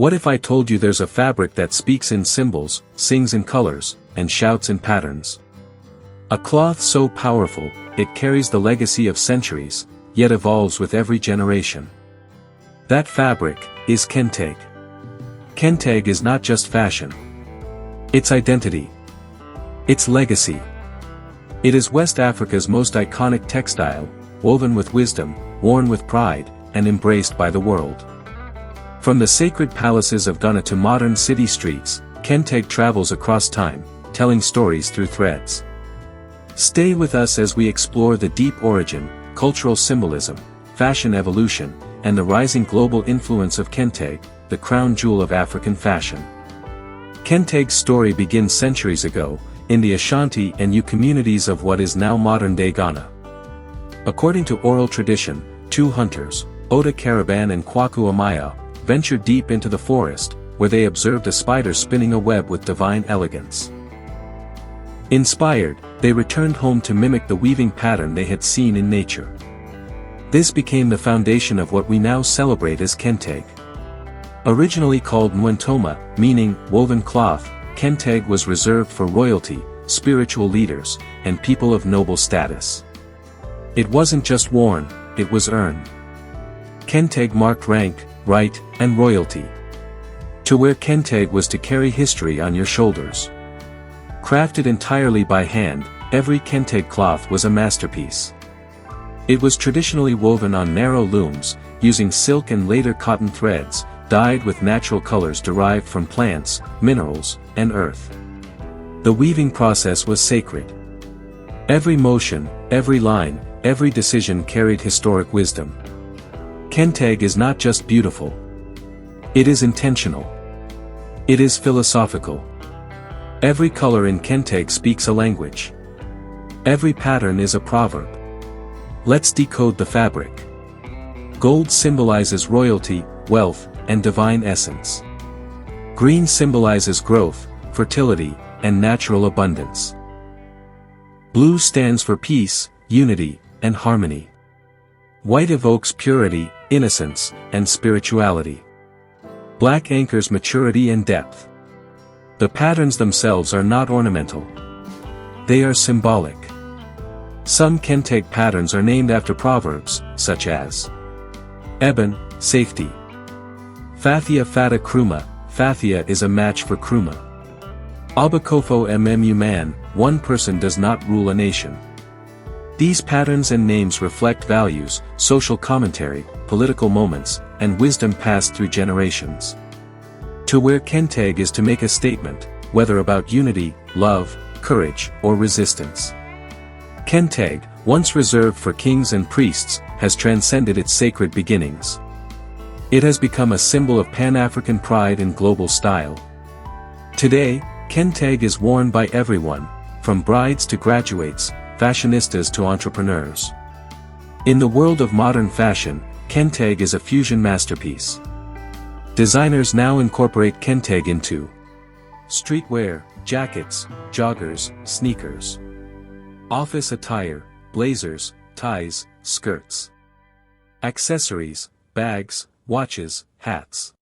What if I told you there's a fabric that speaks in symbols, sings in colors, and shouts in patterns? A cloth so powerful, it carries the legacy of centuries, yet evolves with every generation. That fabric is Kente. Kente is not just fashion. It's identity. It's legacy. It is West Africa's most iconic textile, woven with wisdom, worn with pride, and embraced by the world. From the sacred palaces of Ghana to modern city streets, Kente travels across time, telling stories through threads. Stay with us as we explore the deep origin, cultural symbolism, fashion evolution, and the rising global influence of Kente, the crown jewel of African fashion. Kente's story begins centuries ago, in the Ashanti and Yu communities of what is now modern-day Ghana. According to oral tradition, two hunters, Oda Caravan and Kwaku Amaya, ventured deep into the forest, where they observed a spider spinning a web with divine elegance. Inspired, they returned home to mimic the weaving pattern they had seen in nature. This became the foundation of what we now celebrate as Kente. Originally called Nwentoma, meaning woven cloth, Kente was reserved for royalty, spiritual leaders, and people of noble status. It wasn't just worn, it was earned. Kente marked rank, right, and royalty. To wear Kente was to carry history on your shoulders. Crafted entirely by hand, every Kente cloth was a masterpiece. It was traditionally woven on narrow looms, using silk and later cotton threads, dyed with natural colors derived from plants, minerals, and earth. The weaving process was sacred. Every motion, every line, every decision carried historic wisdom. Kente is not just beautiful. It is intentional. It is philosophical. Every color in Kente speaks a language. Every pattern is a proverb. Let's decode the fabric. Gold symbolizes royalty, wealth, and divine essence. Green symbolizes growth, fertility, and natural abundance. Blue stands for peace, unity, and harmony. White evokes purity, innocence, and spirituality. Black anchors maturity and depth. The patterns themselves are not ornamental. They are symbolic. Some Kente patterns are named after proverbs, such as Eben, safety. Fathia fata kruma, Fathia is a match for kruma. Abakofo mmu man, one person does not rule a nation. These patterns and names reflect values, social commentary, political moments, and wisdom passed through generations. To wear Kente is to make a statement, whether about unity, love, courage, or resistance. Kente, once reserved for kings and priests, has transcended its sacred beginnings. It has become a symbol of Pan-African pride and global style. Today, Kente is worn by everyone, from brides to graduates, fashionistas to entrepreneurs. In the world of modern fashion, Kente is a fusion masterpiece. Designers now incorporate Kente into streetwear, jackets, joggers, sneakers, office attire, blazers, ties, skirts, accessories, bags, watches, hats.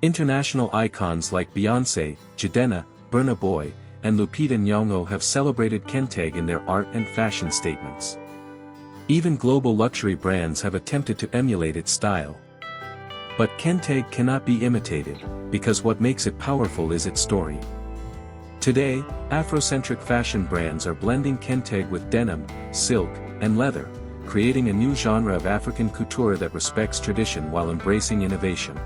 International icons like Beyoncé, Jadena, Burna Boy, and Lupita Nyong'o have celebrated Kente in their art and fashion statements. Even global luxury brands have attempted to emulate its style. But Kente cannot be imitated, because what makes it powerful is its story. Today, Afrocentric fashion brands are blending Kente with denim, silk, and leather, creating a new genre of African couture that respects tradition while embracing innovation.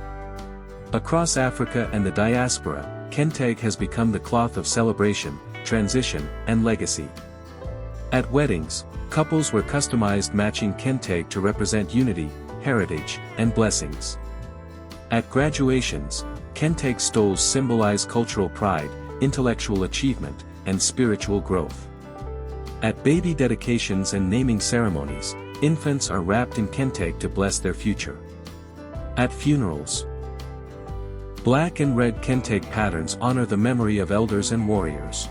Across Africa and the diaspora, Kente has become the cloth of celebration, transition, and legacy. At weddings, couples wear customized matching Kente to represent unity, heritage, and blessings. At graduations, Kente stoles symbolize cultural pride, intellectual achievement, and spiritual growth. At baby dedications and naming ceremonies, infants are wrapped in Kente to bless their future. At funerals, black and red Kente patterns honor the memory of elders and warriors.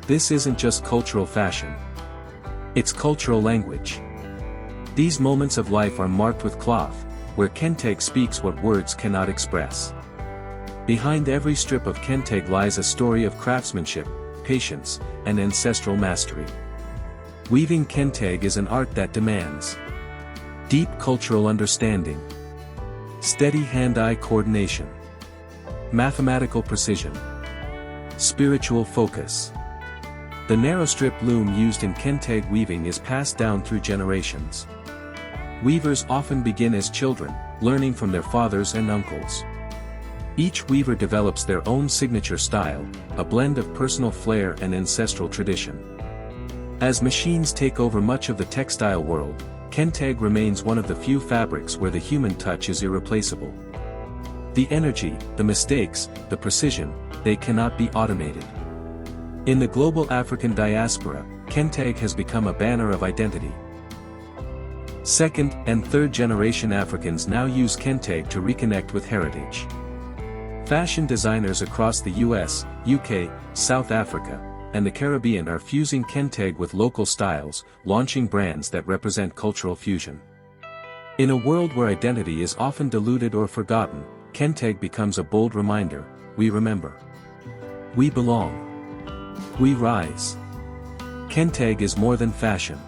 This isn't just cultural fashion. It's cultural language. These moments of life are marked with cloth, where Kente speaks what words cannot express. Behind every strip of Kente lies a story of craftsmanship, patience, and ancestral mastery. Weaving Kente is an art that demands deep cultural understanding, steady hand-eye coordination, mathematical precision, spiritual focus. The narrow strip loom used in Kente weaving is passed down through generations. Weavers often begin as children, learning from their fathers and uncles. Each weaver develops their own signature style, a blend of personal flair and ancestral tradition. As machines take over much of the textile world, Kente remains one of the few fabrics where the human touch is irreplaceable. The energy, the mistakes, the precision, they cannot be automated. In the global African diaspora, Kente has become a banner of identity. Second- and third-generation Africans now use Kente to reconnect with heritage. Fashion designers across the US, UK, South Africa, and the Caribbean are fusing Kente with local styles, launching brands that represent cultural fusion. In a world where identity is often diluted or forgotten, Kente becomes a bold reminder: we remember. We belong. We rise. Kente is more than fashion.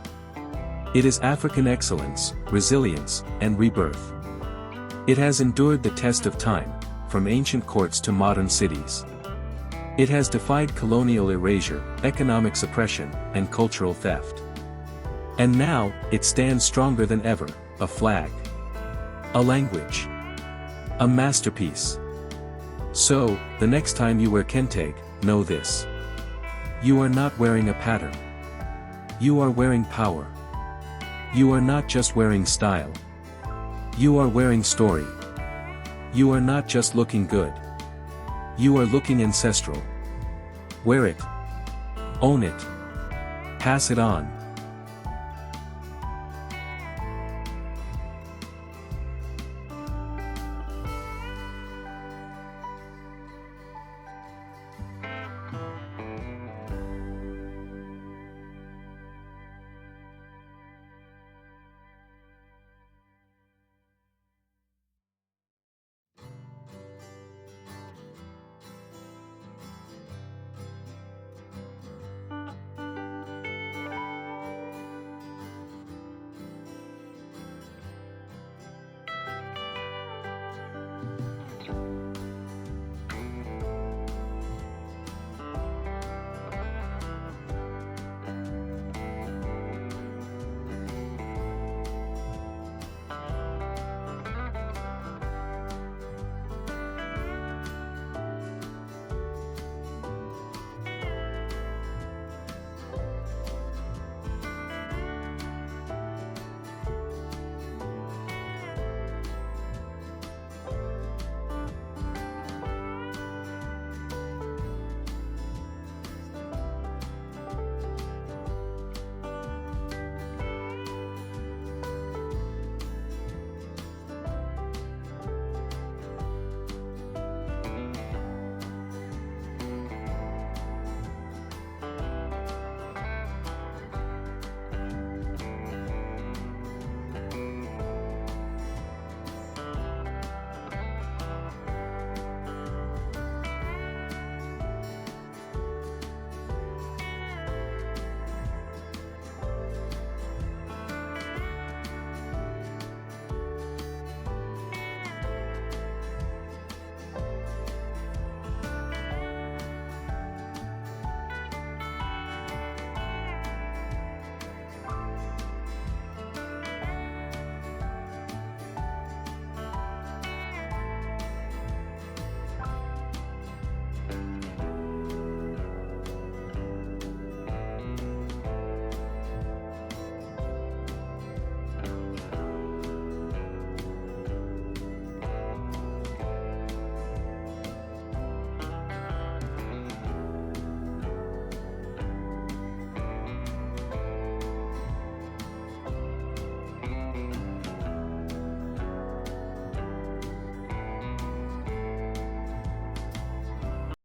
It is African excellence, resilience, and rebirth. It has endured the test of time, from ancient courts to modern cities. It has defied colonial erasure, economic suppression, and cultural theft. And now, it stands stronger than ever, a flag. A language. A masterpiece. So, the next time you wear Kente, know this. You are not wearing a pattern. You are wearing power. You are not just wearing style. You are wearing story. You are not just looking good. You are looking ancestral. Wear it. Own it. Pass it on.